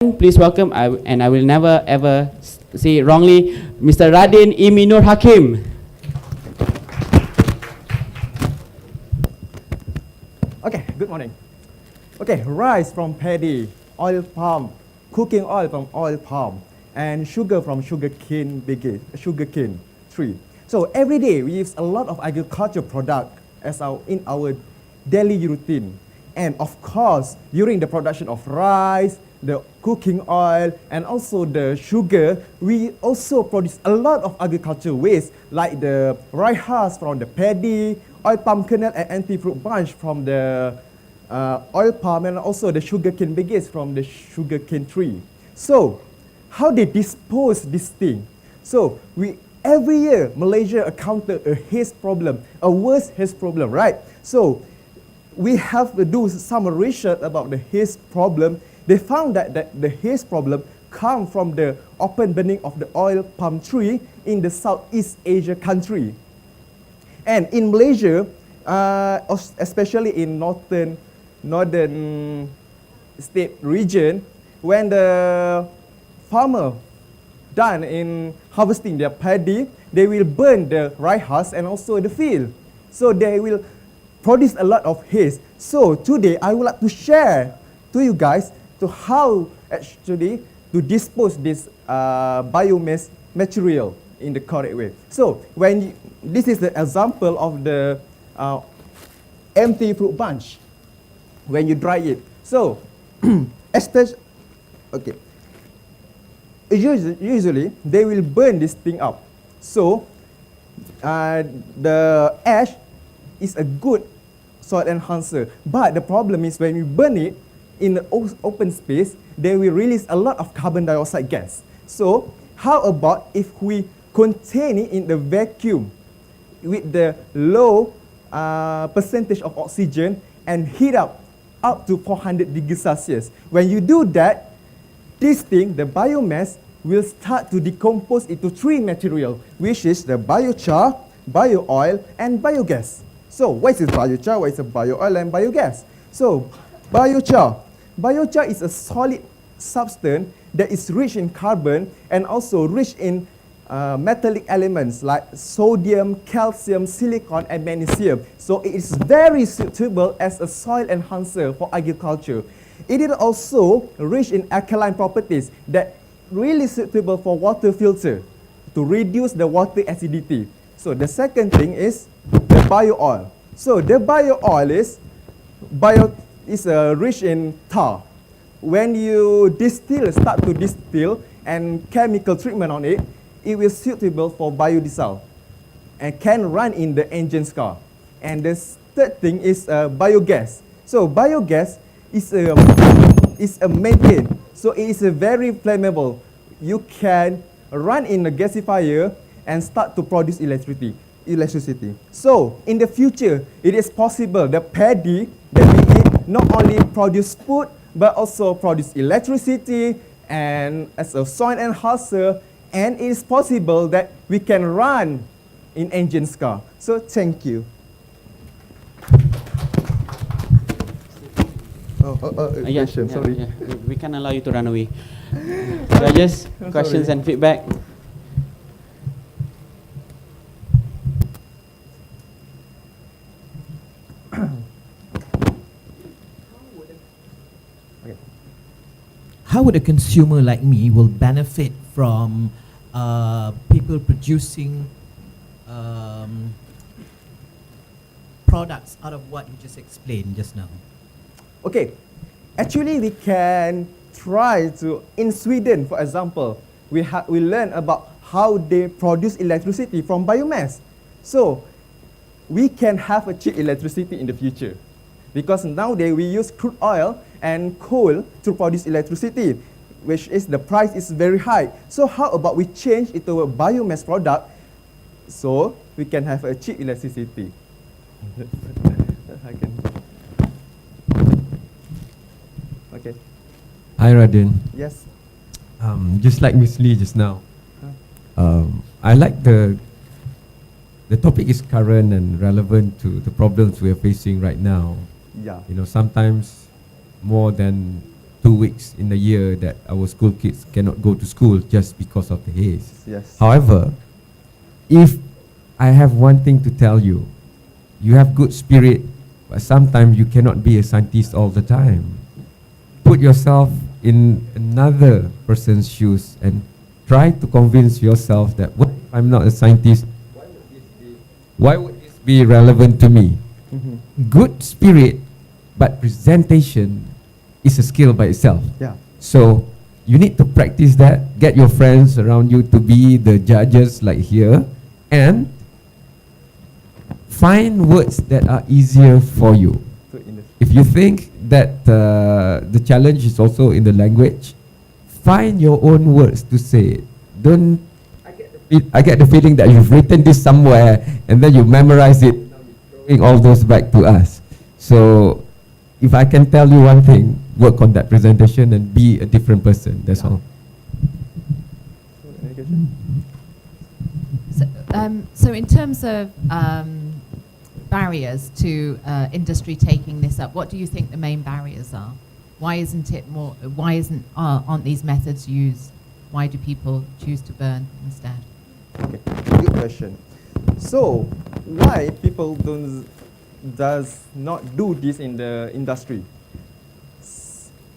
Please welcome, and I will never ever say it wrongly, Mr. Radin Ime Nurhakim. Okay, good morning. Okay, rice from paddy, oil palm, cooking oil from oil palm, and sugar from sugarcane tree. So every day we use a lot of agriculture product in our daily routine. And of course, during the production of rice, the cooking oil, and also the sugar, we also produce a lot of agriculture waste, like the rice husk from the paddy, oil palm kernel and anti-fruit bunch from the oil palm, and also the sugarcane bagasse from the sugarcane tree. So, how they dispose this thing? So, every year, Malaysia encounter a haze problem, a worse haze problem, right? So, we have to do some research about the haze problem. They found that the haze problem comes from the open burning of the oil palm tree in the Southeast Asia country. And in Malaysia, especially in northern state region, when the farmer done in harvesting their paddy, they will burn the rice husk and also the field. So they will produce a lot of haze. So today I would like to share to you guys to how actually to dispose this biomass material in the correct way. So this is the example of the empty fruit bunch when you dry it. So usually they will burn this thing up. So the ash is a good soil enhancer, but the problem is when you burn it in the open space, they will release a lot of carbon dioxide gas. So how about if we contain it in the vacuum with the low percentage of oxygen and heat up to 400 degrees Celsius. When you do that, this thing, the biomass, will start to decompose into three materials, which is the biochar, bio-oil, and biogas. So what is biochar, what is bio-oil, and biogas? So biochar is a solid substance that is rich in carbon and also rich in metallic elements like sodium, calcium, silicon, and magnesium. So it is very suitable as a soil enhancer for agriculture. It is also rich in alkaline properties that really suitable for water filter to reduce the water acidity. So the second thing is the bio-oil. So the bio-oil is rich in tar. When you start to distill and chemical treatment on it, it will suitable for biodiesel and can run in the engine's car. And the third thing is biogas. So biogas is a methane. So it is a very flammable. You can run in a gasifier and start to produce electricity. So in the future, it is possible the paddy that we eat not only produce food but also produce electricity and as a soil enhancer, and it is possible that we can run in engine's car. So thank you. Question, sorry. Yeah. We can't allow you to run away. Judges, questions and feedback. How would a consumer like me will benefit from people producing products out of what you just explained just now? Okay, actually we can try to, in Sweden for example, we learn about how they produce electricity from biomass. So we can have a cheap electricity in the future, because nowadays we use crude oil and coal to produce electricity, which is the price is very high. So how about we change it to a biomass product so we can have a cheap electricity. Okay. Hi Radin. Yes. Just like Miss Lee just now, I like the topic is current and relevant to the problems we are facing right now. Yeah. You know, sometimes more than 2 weeks in a year that our school kids cannot go to school just because of the haze. Yes. However, if I have one thing to tell you, you have good spirit, but sometimes you cannot be a scientist all the time. Put yourself in another person's shoes and try to convince yourself that, what if I'm not a scientist? Why would this be relevant to me? Good spirit, but presentation is a skill by itself. Yeah. So you need to practice that. Get your friends around you to be the judges like here, and find words that are easier for you. If you think that the challenge is also in the language, find your own words to say it. Don't. I get the feeling that you've written this somewhere and then you memorize it, throwing all those back to us. So if I can tell you one thing, work on that presentation and be a different person. That's all. So in terms of barriers to industry taking this up, what do you think the main barriers are? Why isn't it more? Why aren't these methods used? Why do people choose to burn instead? Okay, good question. So why people does not do this in the industry?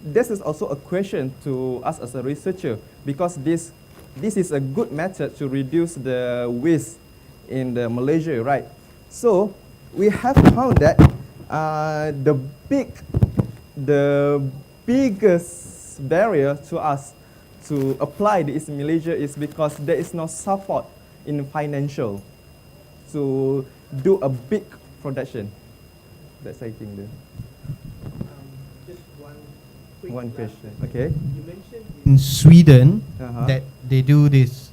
This is also a question to us as a researcher, because this is a good method to reduce the waste in the Malaysia, right? So we have found that the biggest barrier to us to apply this in Malaysia is because there is no support in financial to do a big production. That's I think. Just One question. Okay. You mentioned in Sweden that they do this.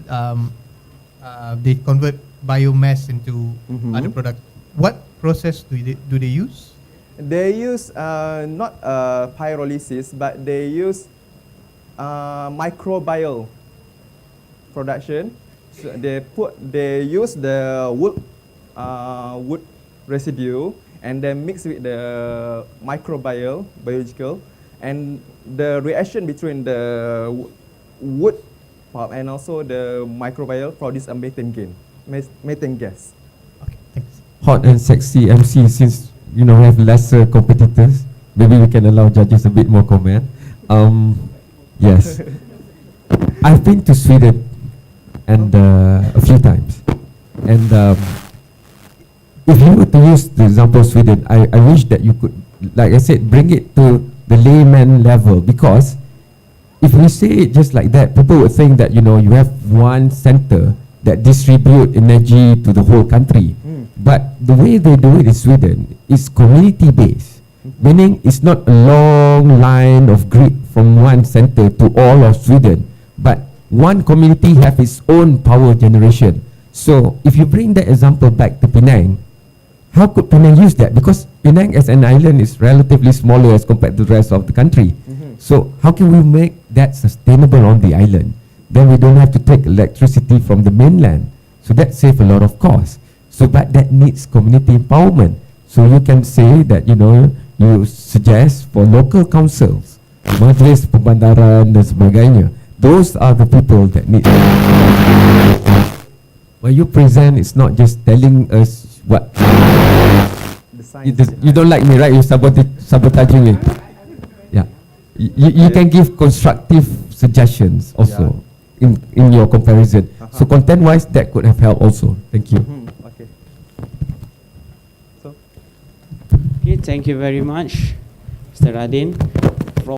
They convert biomass into other products. What process do they use? They use not pyrolysis, but they use microbial production. So they use the wood residue and then mix with the biological, and the reaction between the wood pulp and also the microbial produce a methane gas. Okay, thanks. Hot and sexy MC, since you know we have lesser competitors, maybe we can allow judges a bit more comment. Yes, I've been to Sweden and a few times, and if you were to use the example of Sweden, I wish that you could, like I said, bring it to the layman level, because if we say it just like that, people would think that, you know, you have one center that distribute energy to the whole country. But the way they do it in Sweden is community based, meaning it's not a long line of grid from one center to all of Sweden, but one community have its own power generation. So if you bring that example back to Penang, how could Penang use that? Because Penang as an island is relatively smaller as compared to the rest of the country. So how can we make that sustainable on the island? Then we don't have to take electricity from the mainland. So that saves a lot of cost. So but that needs community empowerment. So you can say that, you know, you suggest for local councils, majlis perbandaran dan sebagainya. Those are the people that need. When you present, it's not just telling us what. You don't like me, right? You sabotaging me. Yeah. You can give constructive suggestions also in your comparison. So content-wise, that could have helped also. Thank you. Okay. So. Okay, thank you very much, Mr. Radin.